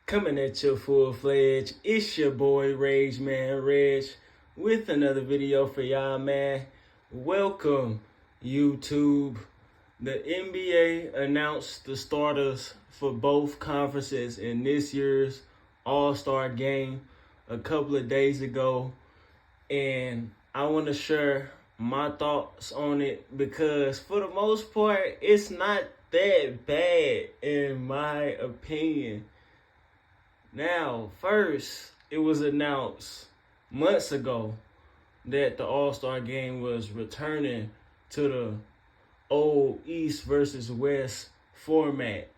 Coming at you full-fledged, it's your boy Regg, with another video for y'all, man. Welcome, YouTube. The NBA announced the starters for both conferences in this year's All-Star game a couple of days ago, and I want to share my thoughts on it because for the most part, it's not that bad in my opinion. Now, first, it was announced months ago that the All-Star game was returning to the old East versus West format.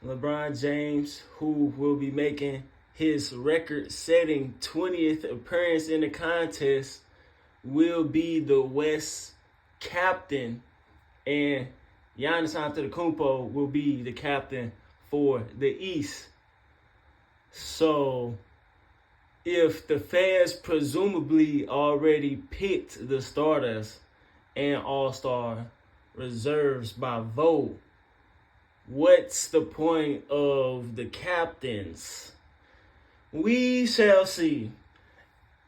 LeBron James, who will be making his record-setting 20th appearance in the contest, will be the West captain, and Giannis Antetokounmpo will be the captain for the East. So, if the fans presumably already picked the starters and all-star reserves by vote, what's the point of the captains? We shall see.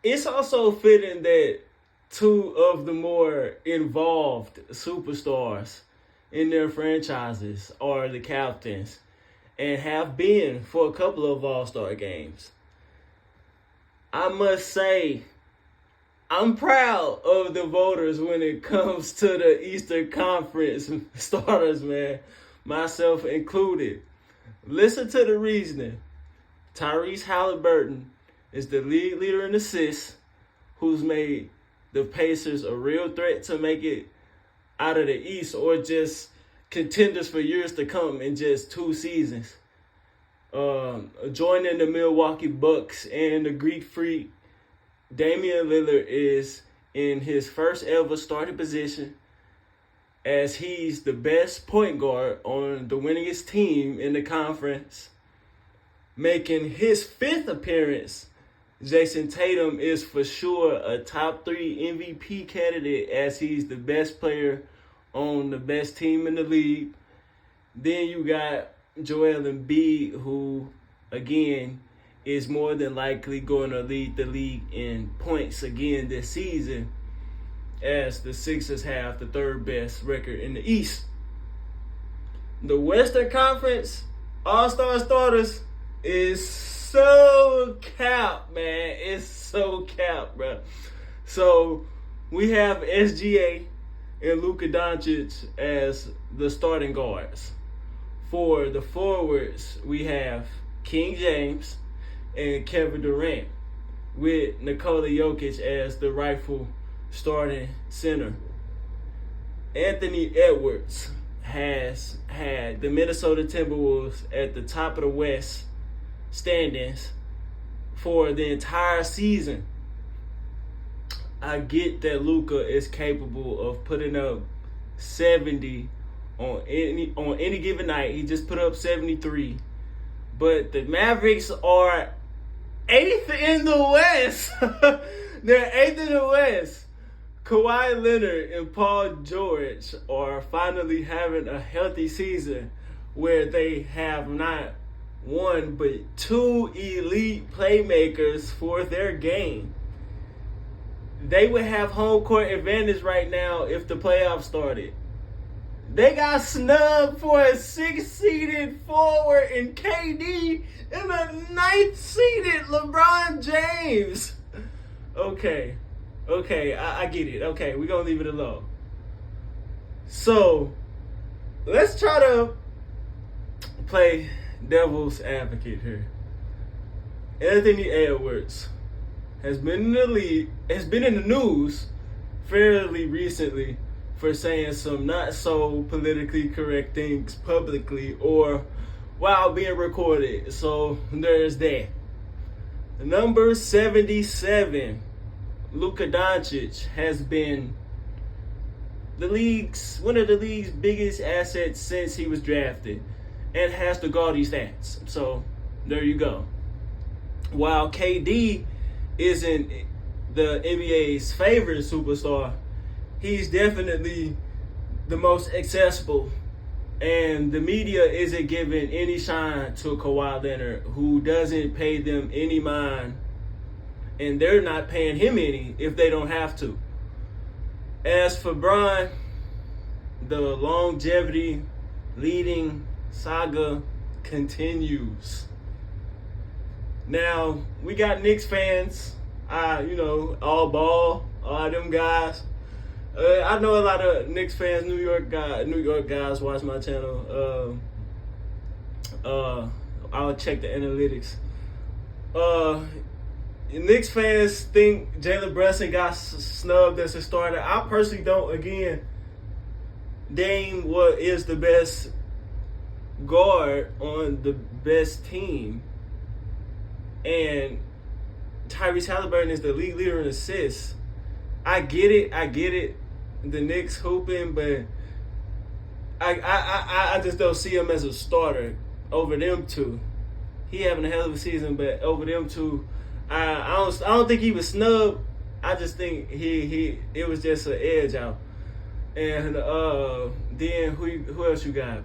It's also fitting that two of the more involved superstars in their franchises are the captains and have been for a couple of All-Star games. I must say, I'm proud of the voters when it comes to the Eastern Conference starters, man, myself included. Listen to the reasoning. Tyrese Halliburton is the league leader in assists, who's made the Pacers a real threat to make it out of the East or just contenders for years to come in just 2 seasons. Joining the Milwaukee Bucks and the Greek Freak, Damian Lillard is in his first ever starting position as he's the best point guard on the winningest team in the conference. Making his 5th appearance, Jason Tatum is for sure a top 3 MVP candidate as he's the best player on the best team in the league. Then you got Joel Embiid, who, again, is more than likely going to lead the league in points again this season, as the Sixers have the 3rd best record in the East. The Western Conference All-Star starters is so capped, man. It's so capped, bro. So we have SGA and Luka Doncic as the starting guards. For the forwards, we have King James and Kevin Durant, with Nikola Jokic as the rightful starting center. Anthony Edwards has had the Minnesota Timberwolves at the top of the West standings for the entire season. I get that Luka is capable of putting up 70 on any given night. He just put up 73. But the Mavericks are 8th in the West. They're 8th in the West. Kawhi Leonard and Paul George are finally having a healthy season where they have not 1 but 2 elite playmakers for their game. They would have home court advantage right now if the playoffs started. They got snubbed for a 6th-seeded forward in KD and a 9th-seeded LeBron James. Okay, I get it. Okay, we're going to leave it alone. So, let's try to play devil's advocate here. Anthony Edwards has been in the news fairly recently for saying some not so politically correct things publicly or while being recorded. So there's that. Number 77, Luka Doncic, has been one of the league's biggest assets since he was drafted and has the gaudy stats. So there you go. While KD isn't the NBA's favorite superstar, he's definitely the most accessible And the media isn't giving any shine to Kawhi Leonard, who doesn't pay them any mind, and they're not paying him any if they don't have to. As for Bron, the longevity leading saga continues. Now, we got Knicks fans, all ball, all them guys. I know a lot of Knicks fans, New York guys watch my channel. I'll check the analytics. Knicks fans think Jalen Brunson got snubbed as a starter. I personally don't. Again, Dame is the best guard on the best team, and Tyrese Halliburton is the league leader in assists. I get it. The Knicks hooping, but I just don't see him as a starter over them two. He having a hell of a season, but over them two, I don't think he was snubbed. I just think it was just an edge out. And then who else you got?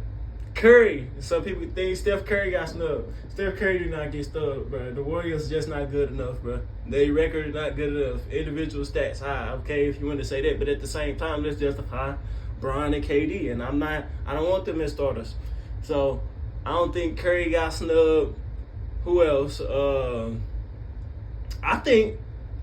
Curry. Some people think Steph Curry got snubbed. Steph Curry did not get snubbed, bro. The Warriors just not good enough, bro. Their record is not good enough. Individual stats high, okay, if you want to say that. But at the same time, let's justify Bron and KD. And I don't want them as starters. So I don't think Curry got snubbed. Who else? I think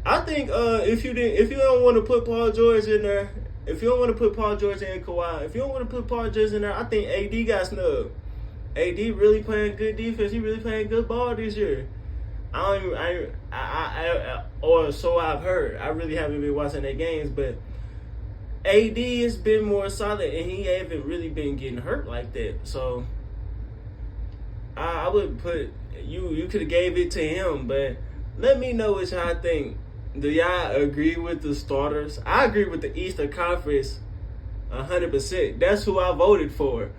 if you don't want to put Paul George in there. If you don't want to put Paul George and Kawhi, if you don't want to put Paul George in there, I think AD got snubbed. AD really playing good defense. He really playing good ball this year. Or so I've heard. I really haven't been watching their games, but AD has been more solid, and he haven't really been getting hurt like that. So I would put you could have gave it to him, but let me know what y'all think. Do y'all agree with the starters? I agree with the Eastern Conference 100%. That's who I voted for.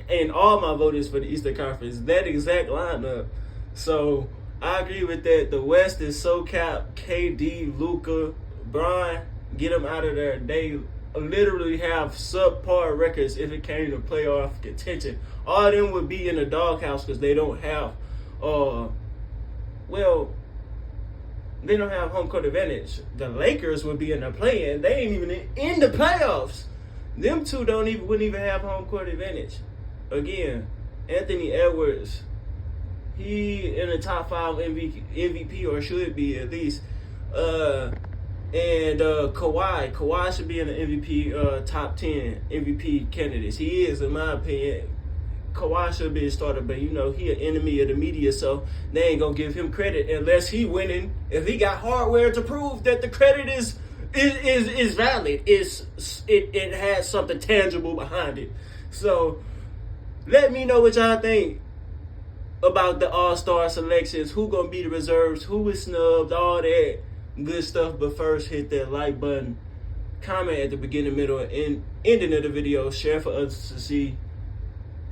And all my vote is for the Eastern Conference. That exact lineup. So I agree with that. The West is so capped. KD, Luka, Bron, get them out of there. They literally have subpar records if it came to playoff contention. All of them would be in the doghouse because they don't have they don't have home court advantage. The Lakers would be in the play-in. They ain't even in the playoffs. Them two wouldn't even have home court advantage. Again, Anthony Edwards, he in the top 5 MVP or should be at least. And Kawhi should be in the MVP top 10 MVP candidates. He is, in my opinion. Kawhi should be a starter, but he an enemy of the media, so they ain't gonna give him credit unless he winning. If he got hardware to prove that the credit is valid, it has something tangible behind it. So let me know what y'all think about the All-Star selections. Who gonna be the reserves? Who is snubbed? All that good stuff. But first, hit that like button, comment at the beginning, middle, and ending of the video. Share for others to see.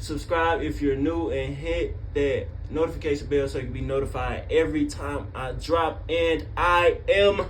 Subscribe if you're new, and hit that notification bell so you can be notified every time I drop. And I am